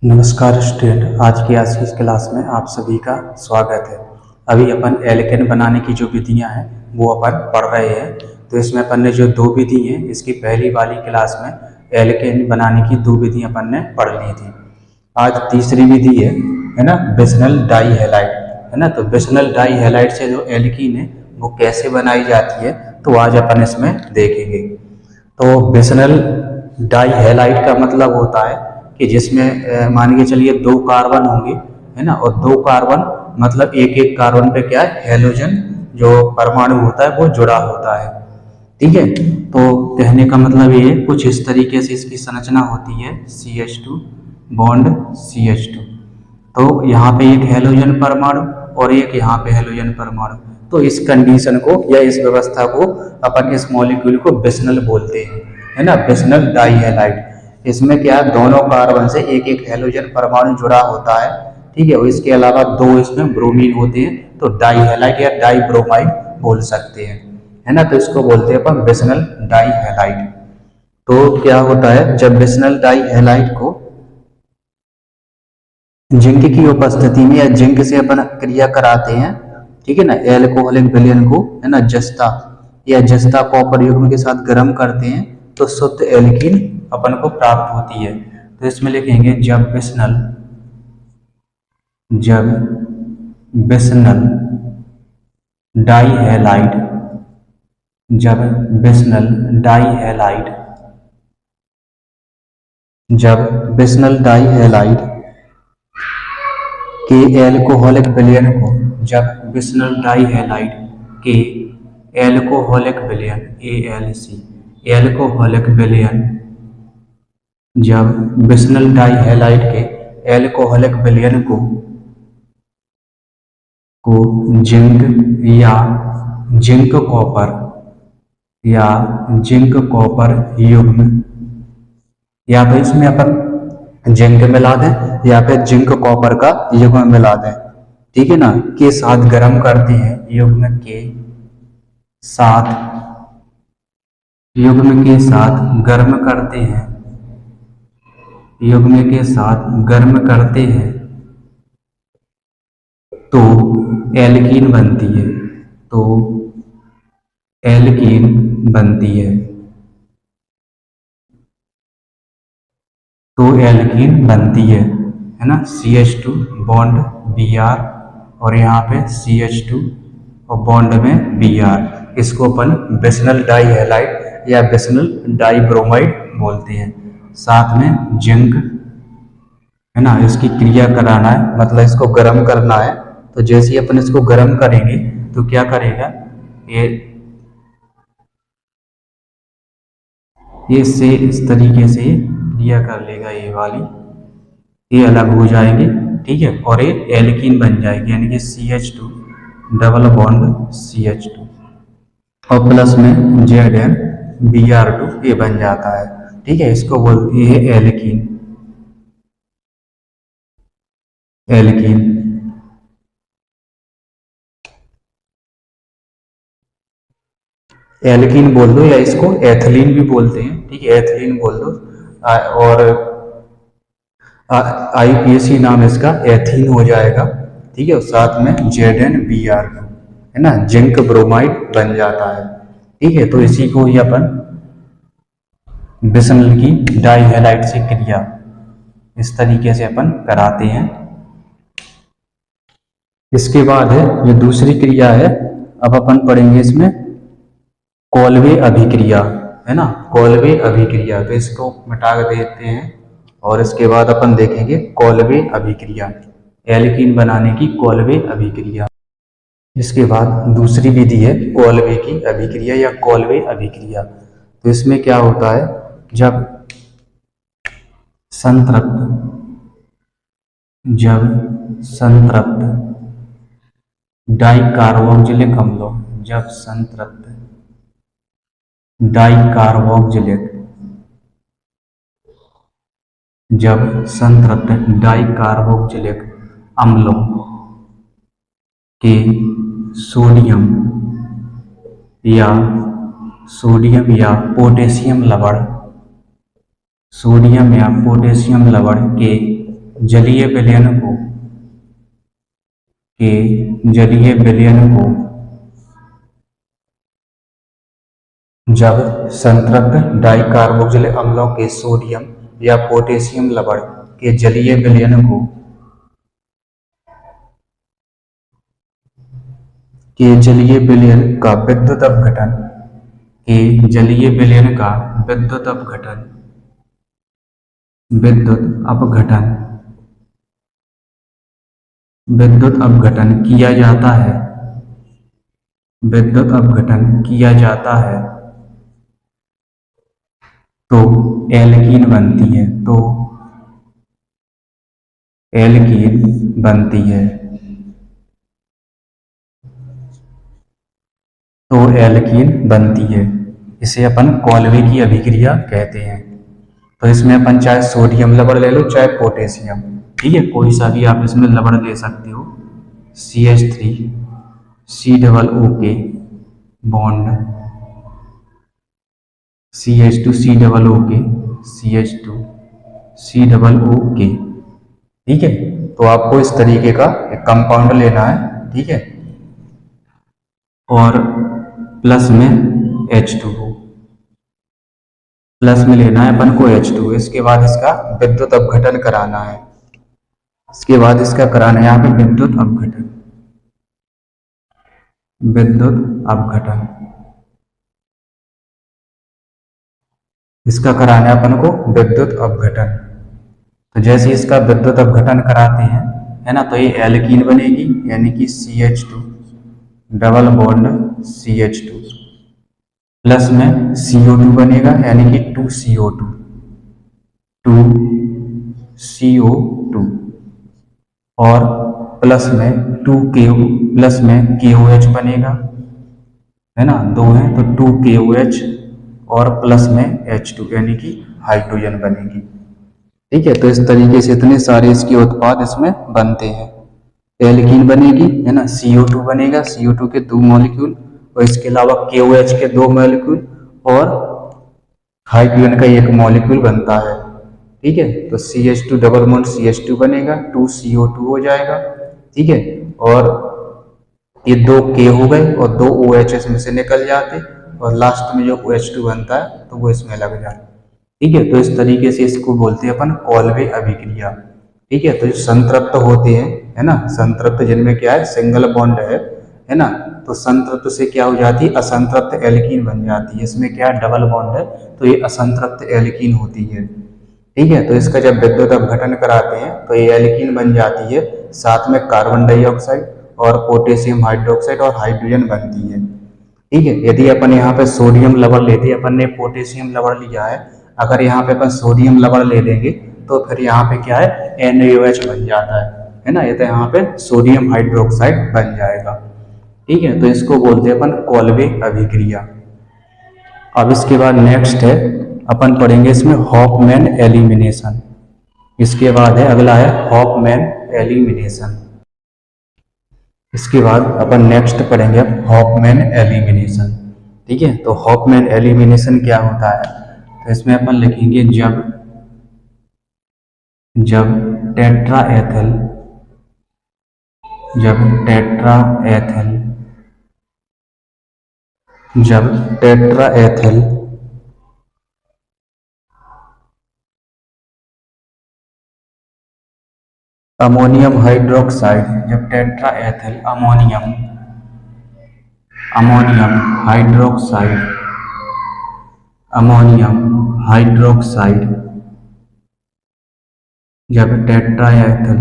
नमस्कार स्टूडेंट, आज की इस क्लास में आप सभी का स्वागत है। अभी अपन एल्केन बनाने की जो विधियां हैं वो अपन पढ़ रहे हैं। तो इसमें अपन ने जो दो विधि हैं, इसकी पहली वाली क्लास में एल्केन बनाने की दो विधि अपन ने पढ़ ली थी। आज तीसरी विधि है ना, बिस्नल डाई हैलाइड, है ना। तो बिस्नल डाई हैलाइड से जो एल्कीन है वो कैसे बनाई जाती है, तो आज अपन इसमें देखेंगे। तो बिस्नल डाई हैलाइड का मतलब होता है कि जिसमें मान के चलिए दो कार्बन होंगे, है ना, और दो कार्बन मतलब एक एक कार्बन पे क्या है, हेलोजन जो परमाणु होता है वो जुड़ा होता है। ठीक है, तो कहने का मतलब ये कुछ इस तरीके से इसकी संरचना होती है, CH2 बॉन्ड CH2। तो यहाँ पे एक हेलोजन परमाणु और एक यहाँ पे हेलोजन परमाणु। तो इस कंडीशन को या इस व्यवस्था को अपन इस मॉलिक्यूल को बिस्नल बोलते हैं, है ना, बिस्नल डाई हैलाइड। इसमें क्या है, दोनों कार्बन से एक एक हेलोजन परमाणु जुड़ा होता है। ठीक है, और इसके अलावा दो इसमें ब्रोमीन होते हैं, तो डाई हैलाइड या डाई ब्रोमाइड बोल सकते हैं, है ना। तो इसको बोलते हैं अपन बिस्नल डाई हैलाइड। तो क्या होता है, जब बिस्नल डाई हैलाइड को जिंक की उपस्थिति में या जिंक से अपन क्रिया कराते हैं, ठीक है ना, एल्कोहलिक विलयन को, है ना, जस्ता या जस्ता कॉपर युग्म के साथ गर्म करते हैं, तो शुद्ध एल्कीन अपन को प्राप्त होती है। तो इसमें लिखेंगे जब बिस्नल डाई हैलाइड, जब बिस्नल डाई हैलाइड, जब बिस्नल डाई हैलाइड के एल्कोहलिक विलयन को, जब बिस्नल डाई हैलाइड के एल्कोहलिक विलयन ALC, एल्कोहलिक विलयन, जब बिस्नल डाई हैलाइड के एल्कोहलिक विलयन को जिंक या जिंक कॉपर या जिंक कॉपर युग्म, या तो इसमें अपन जिंक मिला दें या फिर जिंक कॉपर का युग्म मिला दें, ठीक है ना, के साथ गर्म करते हैं, युग्म के साथ, युग्म के साथ गर्म करते हैं, युग्म के साथ गर्म करते हैं, तो एल्कीन बनती है, तो एल्कीन बनती है, तो एल्कीन बनती है ना। CH2 बॉन्ड Br और यहाँ पे CH2 और बॉन्ड में Br, इसको अपन बिस्नल डाई हैलाइड या बिस्नल डाई ब्रोमाइड बोलते हैं। साथ में जिंक, है ना, इसकी क्रिया कराना है, मतलब इसको गर्म करना है। तो जैसे ही अपन इसको गर्म करेंगे तो क्या करेगा, ये से इस तरीके से क्रिया कर लेगा, ये वाली, ये अलग हो जाएंगे, ठीक है, और ये एल्कीन बन जाएगी, यानी कि CH2 डबल बॉन्ड CH2 और प्लस में ZnBr2 ये बन जाता है। ठीक है, इसको बोलते हैं एल्कीन, एल्कीन। एल्कीन बोल दो या इसको एथिलीन भी बोलते हैं, ठीक है, एथिलीन बोल दो। और IPAC नाम इसका एथीन हो जाएगा, ठीक है, और साथ में ZnBr2, है ना, जिंक ब्रोमाइड बन जाता है। ठीक है, तो इसी को ही अपन बिस्नल की डाई हैलाइड से क्रिया इस तरीके से अपन कराते हैं। इसके बाद है जो दूसरी क्रिया है, अब अपन पढ़ेंगे इसमें कोल्बे अभिक्रिया, है ना, कोल्बे अभिक्रिया। तो इसको मिटा देते हैं और इसके बाद अपन देखेंगे कोल्बे अभिक्रिया, एल्कीन बनाने की कोल्बे अभिक्रिया। इसके बाद दूसरी विधि है कोल्बे की अभिक्रिया या कोल्बे अभिक्रिया। तो इसमें क्या होता है, जब संतृप्त डाइकार्बोक्जिलिक अम्लों, जब संतृप्त डाइकार्बोक्जिलिक, जब संतृप्त डाइकार्बोक्जिलिक अम्लों के सोडियम या पोटेशियम लवण, सोडियम या पोटेशियम लवण के जलीय विलयन को जलीय विलयन को जब संतृप्त डाइकार्बोक्सिल अम्लों के सोडियम या पोटेशियम लवण के जलीय विलयन को जलीय विलयन का विद्युत अपघटन जलीय विलयन का विद्युत अपघटन किया जाता है तो एल्कीन बनती है इसे अपन कॉल्वे की अभिक्रिया कहते हैं। तो इसमें अपन चाहे सोडियम लवण ले लो चाहे पोटेशियम, ठीक है, कोई सा भी आप इसमें लवण ले सकते हो। CH3COO बॉन्ड CH2COO, ठीक है। तो आपको इस तरीके का एक कंपाउंड लेना है, ठीक है, और प्लस में H2O प्लस में लेना है अपन को H2। इसके बाद इसका विद्युत अपघटन कराना है, यहाँ पे विद्युत अपघटन इसका कराना है अपन को विद्युत अपघटन। तो जैसे इसका विद्युत अपघटन कराते हैं, है ना, तो ये एल्कीन बनेगी, यानी कि CH2 double bond CH2 plus में CO2 बनेगा, यानी कि 2CO2 और प्लस में KOH बनेगा, है ना, दो है तो 2KOH और प्लस में H2 यानी कि हाइड्रोजन बनेगी, ठीक है। तो इस तरीके से इतने सारे इसके उत्पाद इसमें बनते हैं। एल्कीन बनेगी, है ना, CO2 बनेगा, CO2 के 2 मॉलिक्यूल और इसके अलावा KOH के 2 मॉलिक्यूल और हाइड्रोजन का 1 मॉलिक्यूल बनता है, ठीक है। तो CH2 डबल बॉन्ड CH2 बनेगा, 2CO2 हो जाएगा, ठीक है, और ये 2 K हो गए और 2 OH इसमें से निकल जाते और लास्ट में जो OH2 बनता है तो वो इसमें लग जाता, ठीक है। तो इस तरीके से इसको बोलते हैं अपन कॉल्वे अभिक्रिया, ठीक है। तो जो संतृप्त होते हैं, है ना, संतृप्त जिनमें क्या है सिंगल बॉन्ड है ना, तो संतृप्त से क्या हो जाती है असंतृप्त एल्कीन बन जाती है। इसमें क्या है डबल बॉन्ड है तो ये असंतृप्त एल्कीन होती है, ठीक है। तो इसका जब विद्युत अपघटन कराते हैं तो ये एल्कीन बन जाती है, साथ में कार्बन डाइऑक्साइड और पोटेशियम हाइड्रोक्साइड और हाइड्रोजन बनती है, ठीक है। यदि अपन यहाँ पे सोडियम लवण लेते हैं, अपन ने पोटेशियम लवण लिया है, अगर यहाँ पे अपन सोडियम लवण ले लेंगे तो फिर यहाँ पे क्या है NaOH बन जाता है ना, ये तो यहाँ पे सोडियम हाइड्रोक्साइड बन जाएगा, ठीक है। तो इसको बोलते हैं अपन कॉल्वे अभिक्रिया। अब इसके बाद नेक्स्ट है अपन पढ़ेंगे इसमें हॉफमैन एलिमिनेशन। इसके बाद है अगला है हॉफमैन एलिमिनेशन। इसके बाद अपन नेक्स्ट पढ़ेंगे हॉफमैन एलिमिनेशन, ठीक है। तो हॉफमैन एलिमिनेशन क्या होता है, तो इसमें अपन लिखेंगे जब टेट्राएथल अमोनियम हाइड्रोक्साइड जब टेट्राएथल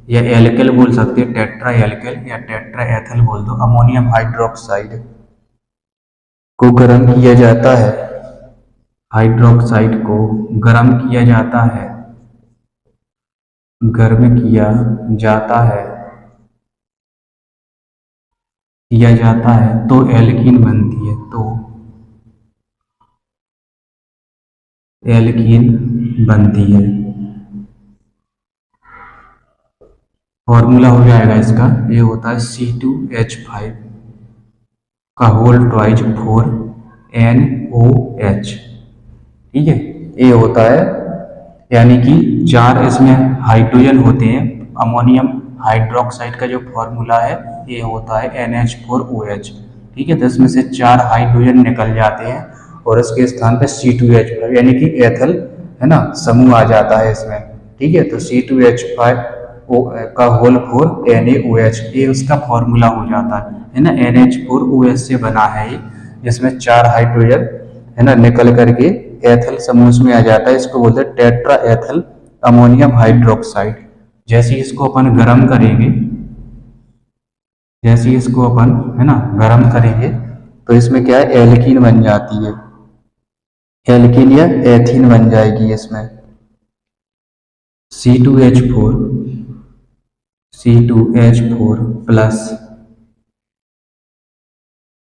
या एल्केल बोल सकते हैं, टेट्रा एल्केल या टेट्रा एथल बोल दो, अमोनियम हाइड्रोक्साइड को गर्म किया जाता है, हाइड्रोक्साइड को गर्म किया जाता है, तो एल्कीन बनती है, फॉर्मूला हो जाएगा इसका, ये होता है C2H5 का होल ट्वाइज 4NOH, ठीक है। ये होता है यानी कि 4 इसमें हाइड्रोजन होते हैं। अमोनियम हाइड्रोक्साइड का जो फॉर्मूला है ये होता है NH4OH। ठीक है, तो इसमें से 4 हाइड्रोजन निकल जाते हैं और इसके स्थान पे C2H5 यानी कि एथल है ना समूह आ जाता है इसमें। ठीक है, तो C2H5 का होल 4 NaOH ये उसका फॉर्मूला हो जाता है ना। NH4OH से बना है ये, जिसमें 4 हाइड्रोजन है ना निकल करके एथल समूह में आ जाता है। इसको बोलते हैं टेट्रा एथल अमोनियम हाइड्रोक्साइड। जैसे इसको अपन गर्म करेंगे, जैसे इसको अपन है ना गर्म करेंगे तो इसमें क्या है एल्कीन बन जाती है। एल्कीन या एथीन बन जाएगी इसमें। C2H4 प्लस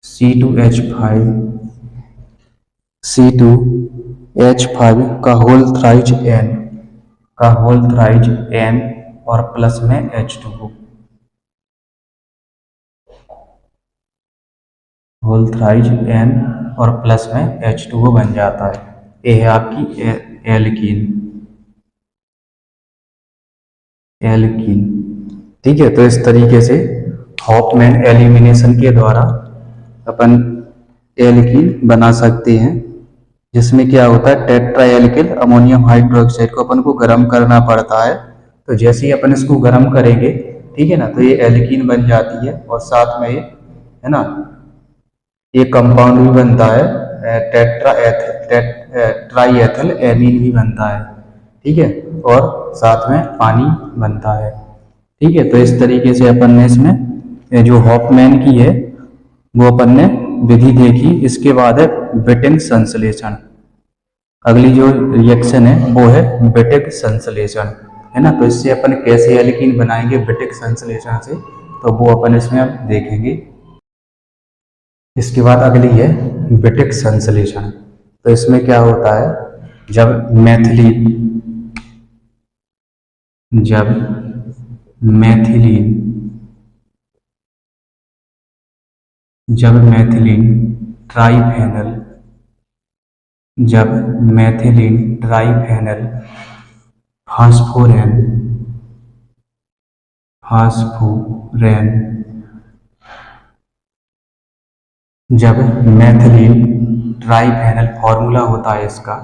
C2H5 का होल थ्राइज N और प्लस में H2O, होल थ्राइज N और प्लस में H2O बन जाता है। ये है आपकी एल्कीन। ठीक है, तो इस तरीके से हॉफमैन एलिमिनेशन के द्वारा अपन एल्कीन बना सकते हैं, जिसमें क्या होता है टेट्रा एल्किल अमोनियम हाइड्रोक्साइड को अपन को गर्म करना पड़ता है। तो जैसे ही अपन इसको गर्म करेंगे, ठीक है ना, तो ये एल्कीन बन जाती है और साथ में ये है ना ये कंपाउंड भी बनता है ट्राई एथल एमीन भी बनता है। ठीक है, और साथ में पानी बनता है। ठीक है, तो इस तरीके से अपन ने इसमें जो हॉफमैन की है वो अपन ने विधि देखी। इसके बाद है बिटिंग संश्लेषण। अगली जो रिएक्शन है वो है बिटिक संश्लेषण, है ना। तो इससे अपन कैसे एल्कीन बनाएंगे बिटिक संश्लेषण से, तो वो अपन इसमें अब देखेंगे। इसके बाद अगली है बिटिक संश्लेषण। तो इसमें क्या होता है, जब मैथिलीन ट्राइफेनल फास्फोरेन जब मैथिलीन ट्राइफेनल फॉर्मूला होता है इसका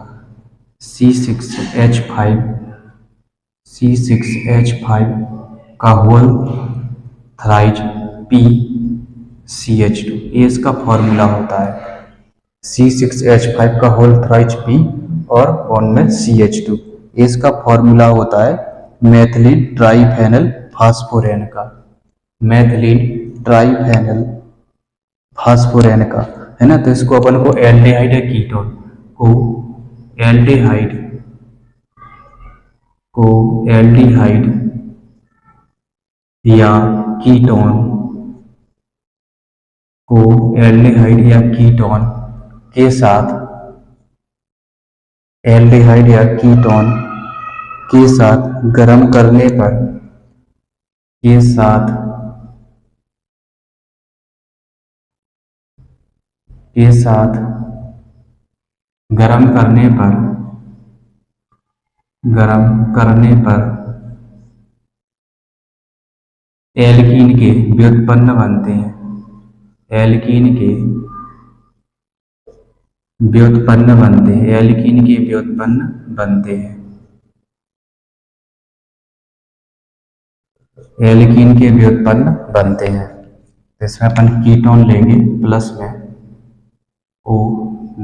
C6H5 का होल थ्राइज PCH2, ये इसका फॉर्मूला होता है। C6H5 का होल थ्राइज P और बॉन्ड में CH2, ये इसका फॉर्मूला होता है मैथिलीन ट्राइफेनल फास्फोरेन का। है ना। तो इसको अपन को एल्डिहाइड या कीटोन को एल्डिहाइड या कीटोन के साथ गर्म करने पर एल्कीन के व्युत्पन्न बनते हैं। एल्कीन के व्युत्पन्न बनते हैं। तो इसमें अपन कीटोन लेंगे प्लस में O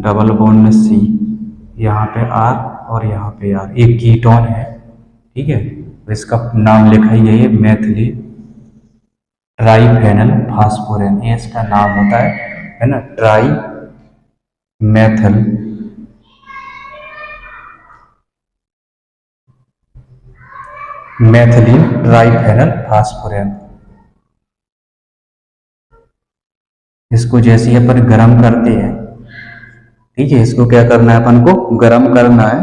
डबल बॉन्ड में C, यहाँ पे R और यहाँ पे R, एक कीटोन है। ठीक है, तो इसका नाम लिखा ही है मैथिलीन ट्राइफेनल फास्फोरेन, ये इसका नाम होता है ना। मैथिलीन ट्राइफेनल फास्फोरेन। इसको जैसे ही अपन गर्म करते हैं, ठीक है, इसको क्या करना है अपन को गर्म करना है,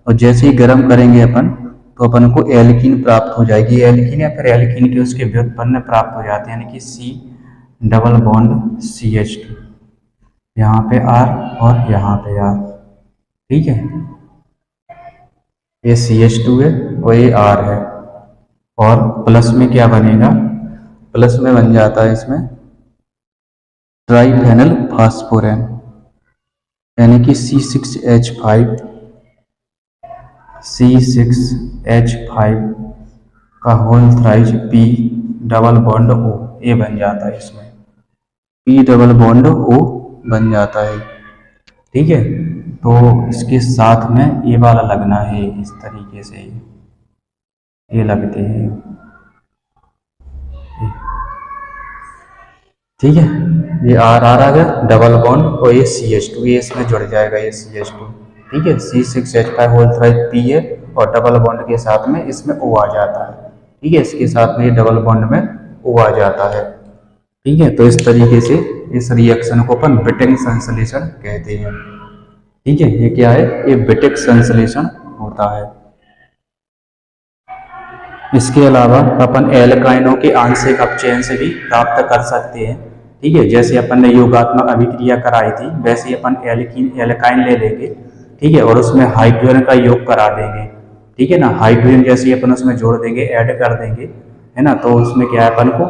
और जैसे ही गर्म करेंगे अपन तो अपन को एल्कीन प्राप्त हो जाएगी। एल्कीन या फिर एल्कीन के उसके व्युत्पन्न प्राप्त हो जाते हैं, यानी कि C डबल बॉन्ड CH2, यहाँ पे R और यहाँ पे R। ठीक है, ये CH2 है और ये R है। और प्लस में क्या बनेगा, प्लस में बन जाता है इसमें ट्राइफेनल फास्फोरेन, यानी कि C6H5 का whole thrice P double bond O, ये बन जाता है इसमें P डबल बॉन्ड O बन जाता है। ठीक है, तो इसके साथ में ये वाला लगना है, इस तरीके से ये लगते हैं। ठीक है, ये R आ गया डबल बॉन्ड और ये CH2, ये इसमें जुड़ जाएगा ये CH2। ठीक है, C6H5 होल थ्राइज P है और डबल बॉन्ड के साथ में इसमें O आ जाता है। ठीक है, इसके साथ में ये डबल बॉन्ड में O आ जाता है। ठीक है, तो इस तरीके से इस रिएक्शन को अपन बिटिंग संश्लेषण कहते हैं। ठीक है, ये क्या है, ये बिटिक संश्लेषण होता है। इसके अलावा अपन एल्काइनों के आंशिक अपचयन से भी प्राप्त कर सकते हैं। ठीक है, जैसे अपन ने योगात्मक अभिक्रिया कराई थी वैसे ही अपन एल्काइन ले लेंगे। ठीक है, और उसमें हाइड्रोजन का योग करा देंगे। ठीक है ना, हाइड्रोजन जैसे अपन उसमें जोड़ देंगे, ऐड कर देंगे, है ना, तो उसमें क्या है अपन को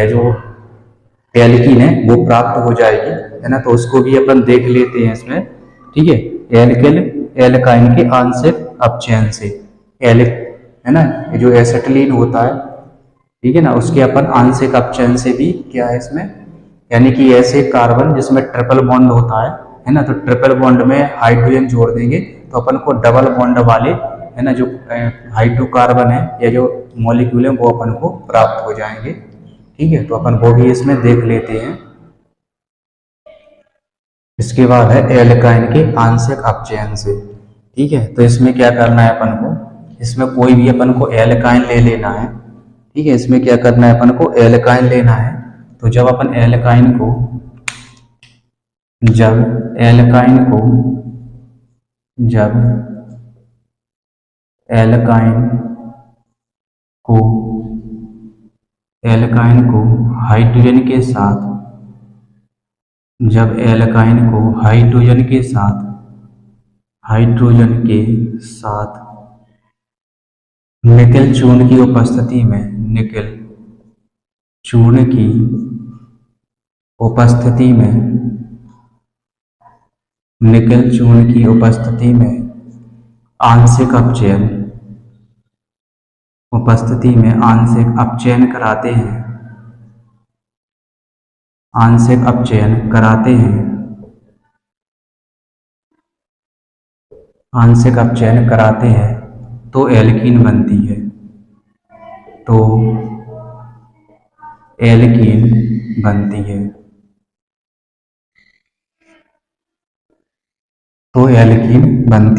जो एल्कीन है वो प्राप्त हो जाएगी, है ना। तो उसको भी अपन देख लेते हैं इसमें। ठीक है, एल्काइन के आंशिक अपचयन से है ना, जो एसिटिलीन होता है, ठीक है ना, उसके अपन आंशिक अपचयन से भी क्या है इसमें, यानी कि ऐसे कार्बन जिसमें ट्रिपल बॉन्ड होता है ना, तो ट्रिपल बॉन्ड में हाइड्रोजन जोड़ देंगे तो अपन को डबल बॉन्ड वाले, है ना, जो हाइड्रोकार्बन है या जो मॉलिक्यूल है वो अपन को प्राप्त हो जाएंगे। ठीक है, तो अपन वो भी इसमें देख लेते हैं। इसके बाद है एल्काइन के आंशिक अपचयन से। ठीक है, तो इसमें क्या करना है अपन को, इसमें कोई भी अपन को एल्काइन ले लेना है। ठीक है, इसमें क्या करना है अपन को, एल्काइन लेना है। तो जब अपन एल्काइन को जब एल्काइन को हाइड्रोजन के साथ, जब एल्काइन को हाइड्रोजन के साथ निकेल चूर्ण की उपस्थिति में, निकेल चूर्ण की उपस्थिति में आंशिक अपचयन कराते हैं, तो एल्कीन बनती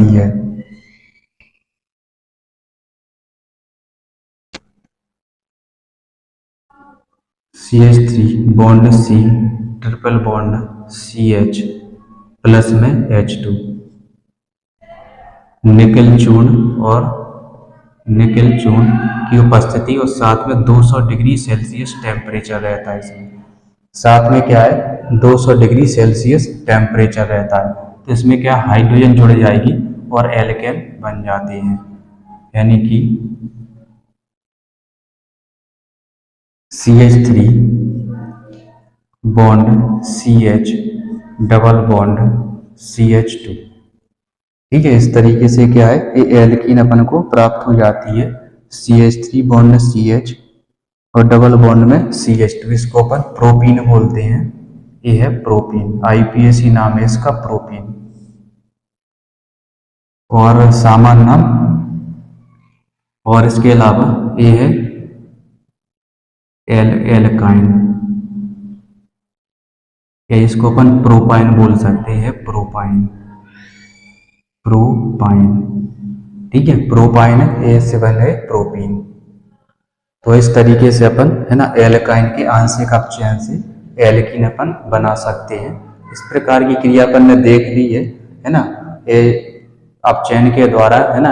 है, CH3 bond C triple bond CH plus में H2, निकेल चूर्ण की उपस्थिति और साथ में 200 डिग्री सेल्सियस टेम्परेचर रहता है। इसमें साथ में क्या है, 200 डिग्री सेल्सियस टेम्परेचर रहता है। तो इसमें क्या, हाइड्रोजन जुड़ जाएगी और एल्केन बन जाते हैं, यानी कि CH3 bond CH double bond CH2। ठीक है, इस तरीके से क्या है, ये एल्कीन अपन को प्राप्त हो जाती है। CH3 बॉन्ड CH और डबल बॉन्ड में CH2, इसको अपन प्रोपीन बोलते हैं। ये है प्रोपीन, IPAC नाम है इसका, प्रोपीन। और सामान्य नाम, और इसके अलावा ये है एल्काइन, या इसको अपन प्रोपाइन बोल सकते हैं, प्रोपाइन। ठीक है, प्रोपाइन ए से बन है प्रोपीन। तो इस तरीके से अपन, है ना, एल्काइन के आंशिक अपचयन से एल्कीन अपन बना सकते हैं। इस प्रकार की क्रिया अपन ने देख ली है ना, अपचयन के द्वारा, है ना,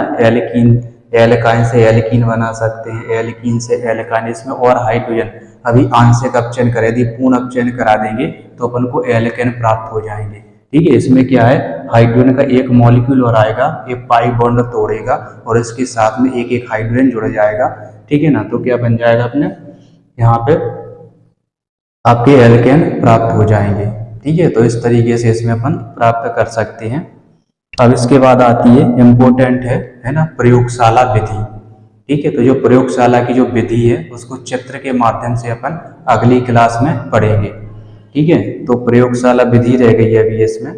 एल्काइन से एल्कीन बना सकते हैं, एल्कीन से एल्काइन। इसमें और हाइड्रोजन अभी आंशिक अपचयन करे, यदि पूर्ण अपचयन करा देंगे तो अपन को एल्केन प्राप्त हो जाएंगे। ठीक है, इसमें क्या है, हाइड्रोजन का एक मॉलिक्यूल और आएगा, एक पाई बॉन्ड तोड़ेगा और इसके साथ में एक एक हाइड्रोजन जुड़ जाएगा। ठीक है ना, तो क्या बन जाएगा अपने यहाँ पे आपके एल्केन प्राप्त हो जाएंगे। ठीक है, तो इस तरीके से इसमें अपन प्राप्त कर सकते हैं। अब इसके बाद आती है, इम्पोर्टेंट है ना, प्रयोगशाला विधि। ठीक है, तो जो प्रयोगशाला की जो विधि है उसको चित्र के माध्यम से अपन अगली क्लास में पढ़ेंगे। ठीक है, तो प्रयोगशाला विधि रह गई है अभी इसमें,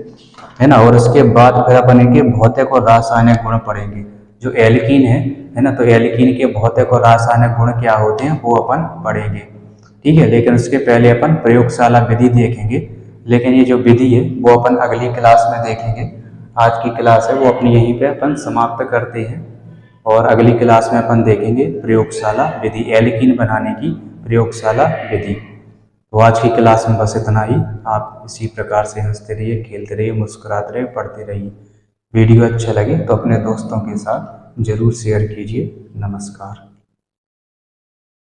है ना। और उसके बाद फिर अपन इनके भौतिक और रासायनिक गुण पढ़ेंगे। जो एल्कीन है ना, तो एल्कीन के भौतिक और रासायनिक गुण क्या होते हैं वो अपन पढ़ेंगे। ठीक है, लेकिन उसके पहले अपन प्रयोगशाला विधि देखेंगे, लेकिन ये जो विधि है वो अपन अगली क्लास में देखेंगे। आज की क्लास है वो अपनी यहीं पे अपन समाप्त करते हैं और अगली क्लास में अपन देखेंगे प्रयोगशाला विधि, एल्कीन बनाने की प्रयोगशाला विधि। तो आज की क्लास में बस इतना ही। आप इसी प्रकार से हंसते रहिए, खेलते रहिए, मुस्कुराते रहिए, पढ़ते रहिए। वीडियो अच्छा लगे तो अपने दोस्तों के साथ जरूर शेयर कीजिए। नमस्कार।